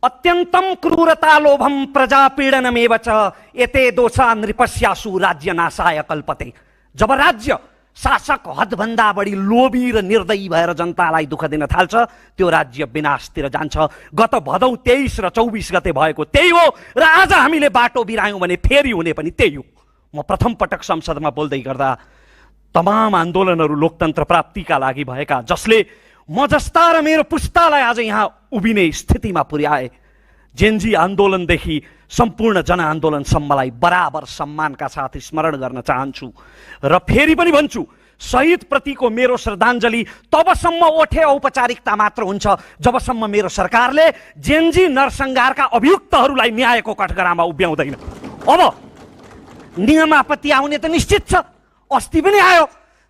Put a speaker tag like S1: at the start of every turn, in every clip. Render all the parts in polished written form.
S1: अत्यन्तं क्रूरता लोभम प्रजापीडनमेव च एते दोषा नृपस्यासु राज्य नाशाय कल्पते। जब राज्य शासक हदभन्दा बढी लोभी र निर्दयी भएर जनतालाई दुःख दिन थाल्छ त्यो राज्य विनाशतिर जान्छ। गत भदौ 23 र 24 गते भएको त्यही हो र आज हामीले बाटो बिरायौँ भने फेरि हुने पनि त्यही हो। म प्रथम पटक संसदमा बोल्दै गर्दा तमाम आन्दोलनहरू लोकतन्त्र प्राप्तिका लागि भएका, जसले म जस्ता र मेरो पुस्तालाई आज यहाँ उभिने स्थितिमा पुर्याए, जेनजी आन्दोलनदेखि सम्पूर्ण जनआन्दोलनसम्मलाई बराबर सम्मानका साथ स्मरण गर्न चाहन्छु र फेरि पनि भन्छु, शहीद प्रतिको मेरो श्रद्धाञ्जली तबसम्म ओठे औपचारिकता मात्र हुन्छ जबसम्म मेरो सरकारले जेनजी नरसंहारका अभियुक्तहरूलाई न्यायको कठघरामा उभ्याउँदैन। अब नियमापत्ति आउने त निश्चित छ, अस्ति पनि आयो।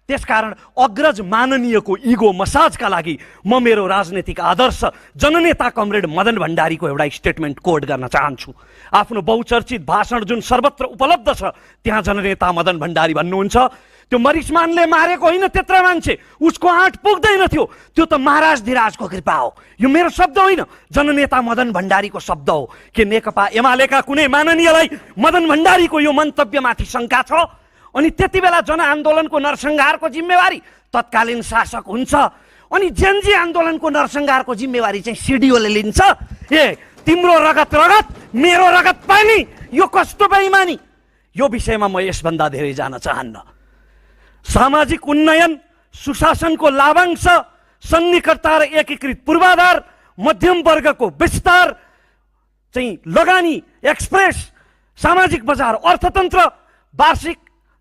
S1: त्यसकारण अग्रज माननीयको इगो मसाजका लागि म मेरो राजनीतिक आदर्श जननेता कमरेड मदन भण्डारीको एउटा स्टेटमेन्ट कोड गर्न चाहन्छु। आफ्नो बहुचर्चित भाषण जुन सर्वत्र उपलब्ध छ त्यहाँ जननेता मदन भण्डारी भन्नुहुन्छ, त्यो मरिचमानले मारेको होइन त्यत्र मान्छे, उसको आँट पुग्दैन थियो, त्यो त महाराज धिराजको कृपा हो। यो मेरो शब्द होइन, जननेता मदन भण्डारीको शब्द हो कि नेकपा एमालेका कुनै माननीयलाई मदन भण्डारीको यो मन्तव्यमाथि शङ्का छ अनि त्यति बेला जनआन्दोलनको नरसंहारको जिम्मेवारी तत्कालीन शासक हुन्छ अनि जेनजी आन्दोलनको नरसंहारको जिम्मेवारी चाहिँ सिडिओले लिन्छ। ए तिम्रो रगत रगत मेरो रगत पानी, यो कस्तो बेइमानी। यो विषयमा म यसभन्दा धेरै जान चाहन्न। सामाजिक उन्नयन, सुशासनको लाभांश, सन्निकटता र एकीकृत पूर्वाधार, मध्यम वर्गको विस्तार चाहिँ लगानी, एक्सप्रेस, सामाजिक बजार, अर्थतन्त्र, वार्षिक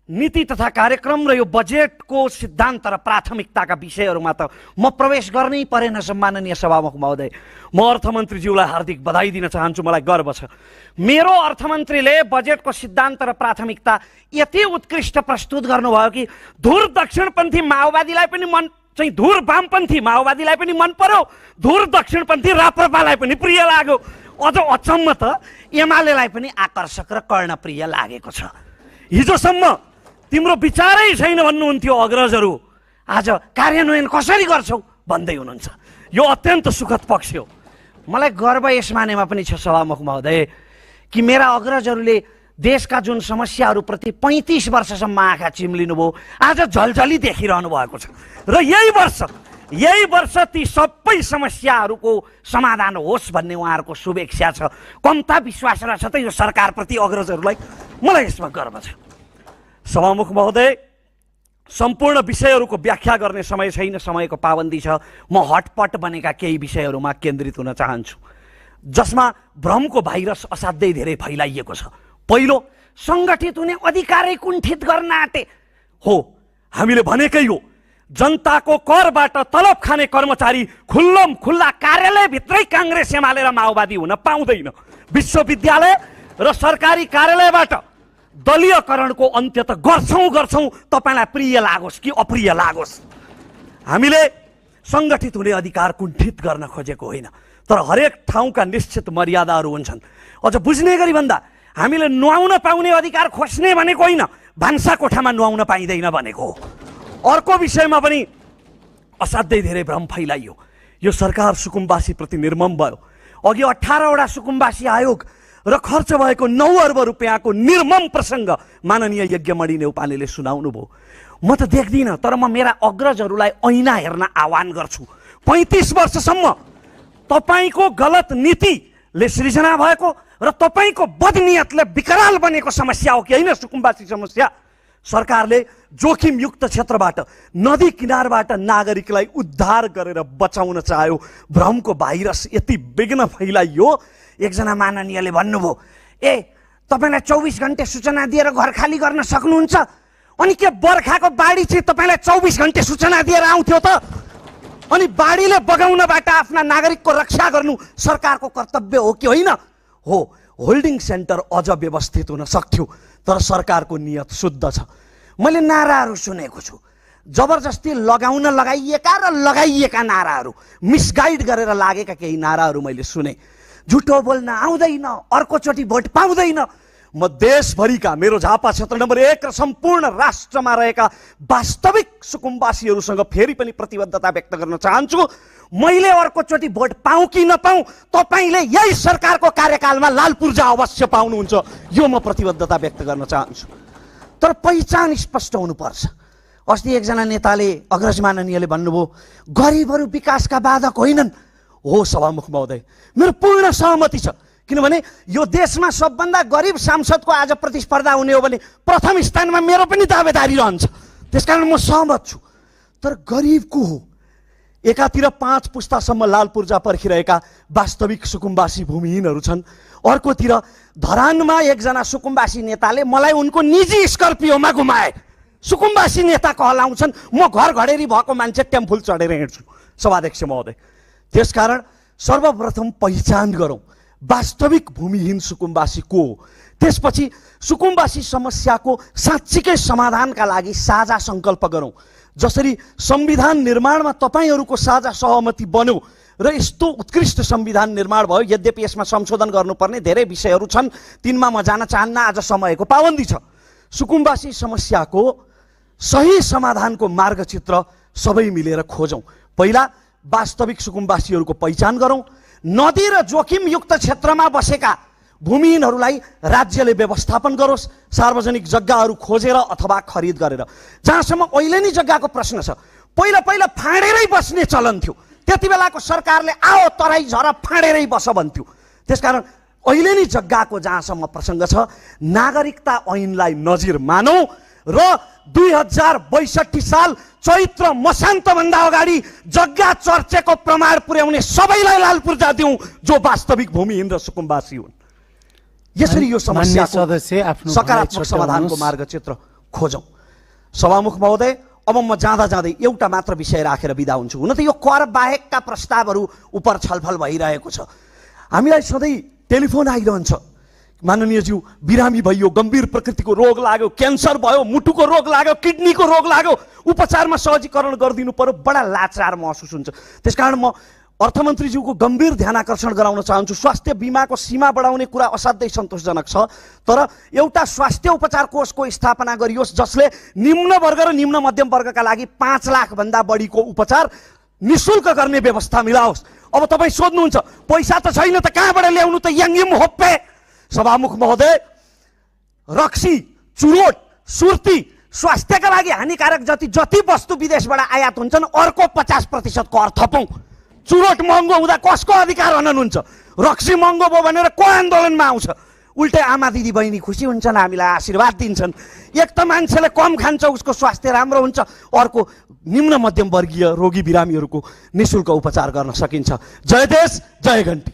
S1: नीति तथा कार्यक्रम र यो बजेटको सिद्धान्त र प्राथमिकताका विषयहरूमा त म प्रवेश गर्नै परेन। सम्माननीय सभामुख महोदय, म अर्थमन्त्रीज्यूलाई हार्दिक बधाई दिन चाहन्छु। मलाई गर्व छ मेरो अर्थमन्त्रीले बजेटको सिद्धान्त र प्राथमिकता यति उत्कृष्ट प्रस्तुत गर्नुभयो कि धुर दक्षिणपन्थी माओवादीलाई पनि मन चाहिँ धुर वामपन्थी माओवादीलाई पनि मन पर्यो, धुर दक्षिणपन्थी राप्रपालाई पनि प्रिय लाग्यो, अझ अचम्म त एमालेलाई पनि आकर्षक र कर्णप्रिय लागेको छ। हिजोसम्म तिम्रो विचारै छैन भन्नुहुन्थ्यो अग्रजहरू, आज कार्यान्वयन कसरी गर्छौ भन्दै हुनुहुन्छ। यो अत्यन्त सुखद पक्ष हो। मलाई गर्व यस मानेमा पनि छ सभामुख महोदय कि मेरा अग्रजहरूले देशका जुन समस्याहरूप्रति 35 वर्षसम्म आँखा चिम्लिनुभयो आज झलझली देखिरहनु भएको छ र यही वर्ष ती सबै समस्याहरूको समाधान होस् भन्ने उहाँहरूको शुभेच्छा छ। कम्ता विश्वास रहेछ त यो सरकारप्रति अग्रजहरूलाई। मलाई यसमा गर्व छ। सभामुख महोदय, सम्पूर्ण विषयहरूको व्याख्या गर्ने समय छैन, समयको पाबन्दी छ। म हटपट बनेका केही विषयहरूमा केन्द्रित हुन चाहन्छु जसमा भ्रमको भाइरस असाध्यै धेरै फैलाइएको छ। पहिलो, सङ्गठित हुने अधिकारै कुण्ठित गर्न आँटे हो। हामीले भनेकै हो, जनताको करबाट तलब खाने कर्मचारी खुल्लम खुल्ला कार्यालयभित्रै काङ्ग्रेस एमाले र माओवादी हुन पाउँदैन। विश्वविद्यालय र सरकारी कार्यालयबाट दलीयकरणको अन्त्य त गर्छौँ, तपाईँलाई प्रिय लागोस् कि अप्रिय लागोस्। हामीले सङ्गठित हुने अधिकार कुण्ठित गर्न खोजेको होइन, तर हरेक ठाउँका निश्चित मर्यादाहरू हुन्छन्। अझ बुझ्ने गरी भन्दा हामीले नुहाउन पाउने अधिकार खोज्ने भनेको होइन, भान्सा कोठामा नुहाउन पाइँदैन भनेको हो। अर्को विषयमा पनि असाध्यै धेरै भ्रम फैलाइयो। यो सरकार सुकुम्बासीप्रति निर्मम भयो। अघि 18 वटा सुकुम्बासी आयोग र खर्च भएको 9 अर्ब रुपियाँको निर्मम प्रसङ्ग माननीय यज्ञमणि नेउपानेले सुनाउनु भयो। म त देख्दिनँ, तर म मेरा अग्रजहरूलाई ऐना हेर्न आह्वान गर्छु। 35 वर्षसम्म तपाईँको गलत नीतिले सृजना भएको र तपाईँको बदनियतले विकराल बनेको समस्या हो कि होइन सुकुम्बासी समस्या। सरकारले जोखिमयुक्त क्षेत्रबाट, नदी किनारबाट नागरिकलाई उद्धार गरेर बचाउन चाह्यो। भ्रमको भाइरस यति विघ्न फैलाइयो, एकजना माननीयले भन्नुभयो, ए तपाईँलाई 24 घन्टे सूचना दिएर घर खाली गर्न सक्नुहुन्छ, अनि के बर्खाको बाढी चाहिँ तपाईँलाई 24 घन्टे सूचना दिएर आउँथ्यो त? अनि बाढीले बगाउनबाट आफ्ना नागरिकको रक्षा गर्नु सरकारको कर्तव्य हो कि होइन? हो। होल्डिङ सेन्टर अझ व्यवस्थित हुन सक्थ्यो, तर सरकारको नियत शुद्ध छ। मैले नाराहरू सुनेको छु, जबरजस्ती लगाइएका नाराहरू, मिसगाइड गरेर लागेका केही नाराहरू मैले सुने। झुटो बोल्न आउँदैन, अर्कोचोटि भोट पाउँदैन। म देशभरिका मेरो झापा क्षेत्र नम्बर 1 र सम्पूर्ण राष्ट्रमा रहेका वास्तविक सुकुम्बासीहरूसँग फेरि पनि प्रतिबद्धता व्यक्त गर्न चाहन्छु। मैले अर्कोचोटि भोट पाऊँ कि नपाऊँ, तपाईँले यही सरकारको कार्यकालमा लाल पूर्जा अवश्य पाउनुहुन्छ, यो म प्रतिबद्धता व्यक्त गर्न चाहन्छु। तर पहिचान स्पष्ट हुनुपर्छ। अस्ति एकजना नेताले, अग्रज माननीयले भन्नुभयो गरिबहरू विकासका बाधक होइनन्। हो सभामुख महोदय, मेरो पूर्ण सहमति छ, किनभने यो देशमा सबभन्दा गरिब सांसदको आज प्रतिस्पर्धा हुने हो भने प्रथम स्थानमा मेरो पनि दावेदारी रहन्छ। त्यसकारण म सहमत छु। तर गरिब को हो? एकातिर 5 पुस्तासम्म लाल पूर्जा पर्खिरहेका वास्तविक सुकुम्बासी भूमिहीनहरू छन्, अर्कोतिर धरानमा एकजना सुकुम्बासी नेताले मलाई उनको निजी स्कर्पियोमा घुमाए। सुकुम्बासी नेता कहलाउँछन्, म घर घडेरी भएको मान्छे टेम्फुल चढेर हिँड्छु। सभाध्यक्ष महोदय, त्यसकारण सर्वप्रथम पहिचान गरौँ वास्तविक भूमिहीन सुकुम्बासी को हो। त्यसपछि सुकुम्बासी समस्याको साँच्चीकै समाधानका लागि साझा सङ्कल्प गरौँ। जसरी संविधान निर्माणमा तपाईँहरूको साझा सहमति बन्यो र यस्तो उत्कृष्ट संविधान निर्माण भयो, यद्यपि यसमा संशोधन गर्नुपर्ने धेरै विषयहरू छन्, तिनमा म जान चाहन्न, आज समयको पाबन्दी छ। सुकुम्बासी समस्याको सही समाधानको मार्गचित्र सबै मिलेर खोजौँ। पहिला वास्तविक सुकुम्बासीहरूको पहिचान गरौँ। नदी र जोखिमयुक्त क्षेत्रमा बसेका भूमिहीनहरूलाई राज्यले व्यवस्थापन गरोस्, सार्वजनिक जग्गाहरू खोजेर अथवा खरिद गरेर। जहाँसम्म ऐलेनी जग्गाको प्रश्न छ, पहिला पहिला फाँडेरै बस्ने चलन थियो। त्यति बेलाको सरकारले आओ तराई झर फाँडेरै बस भन्थ्यो। त्यसकारण ऐलेनी जग्गाको जहाँसम्म प्रसङ्ग छ, नागरिकता ऐनलाई नजिर मानौँ र 2062 साल चैत्र मसान्तभन्दा अगाडि जग्गा चर्चेको प्रमाण पुर्याउने सबैलाई लाल पूर्जा दिउँ जो वास्तविक भूमिहीन र सुकुम्बासी हुन्। यसरी यो समस्याको सकारात्मक समाधानको मार्गचित्र खोजौँ। सभामुख महोदय, अब म जाँदा जाँदै एउटा मात्र विषय राखेर बिदा हुन्छु। हुन त यो कर बाहेकका प्रस्तावहरू उप छलफल भइरहेको छ। हामीलाई सधैँ टेलिफोन आइरहन्छ, माननीयज्यू बिरामी भइयो, गम्भीर प्रकृतिको रोग लाग्यो, क्यान्सर भयो, मुटुको रोग लाग्यो, किडनीको रोग लाग्यो, उपचारमा सहजीकरण गरिदिनु पर्यो, बडा लाचार महसुस हुन्छ। त्यसकारण म अर्थमन्त्रीज्यूको गम्भीर ध्यान आकर्षण गराउन चाहन्छु। स्वास्थ्य बिमाको सीमा बढाउने कुरा असाध्यै सन्तोषजनक छ, तर एउटा स्वास्थ्य उपचार कोषको स्थापना गरियोस् जसले निम्न वर्ग र निम्न मध्यम वर्गका लागि 5 लाखभन्दा बढीको उपचार निःशुल्क गर्ने व्यवस्था मिलाओस्। अब तपाईँ सोध्नुहुन्छ पैसा त छैन त कहाँबाट ल्याउनु त, याङ्गिम होप्पे। सभामुख महोदय, रक्सी, चुरोट, सुर्ती स्वास्थ्यका लागि हानिकारक जति वस्तु विदेशबाट आयात हुन्छन् अर्को 50% कर थपौँ। चुरोट महँगो हुँदा कसको अधिकार हनन हुन्छ? रक्सी महँगो भयो भनेर को आन्दोलनमा आउँछ? उल्टै आमा दिदी बहिनी खुसी हुन्छन्, हामीलाई आशीर्वाद दिन्छन्। एक त मान्छेले कम खान्छ उसको स्वास्थ्य राम्रो हुन्छ, अर्को निम्न मध्यम वर्गीय रोगी बिरामीहरूको निःशुल्क उपचार गर्न सकिन्छ। जय देश, जय घन्टी।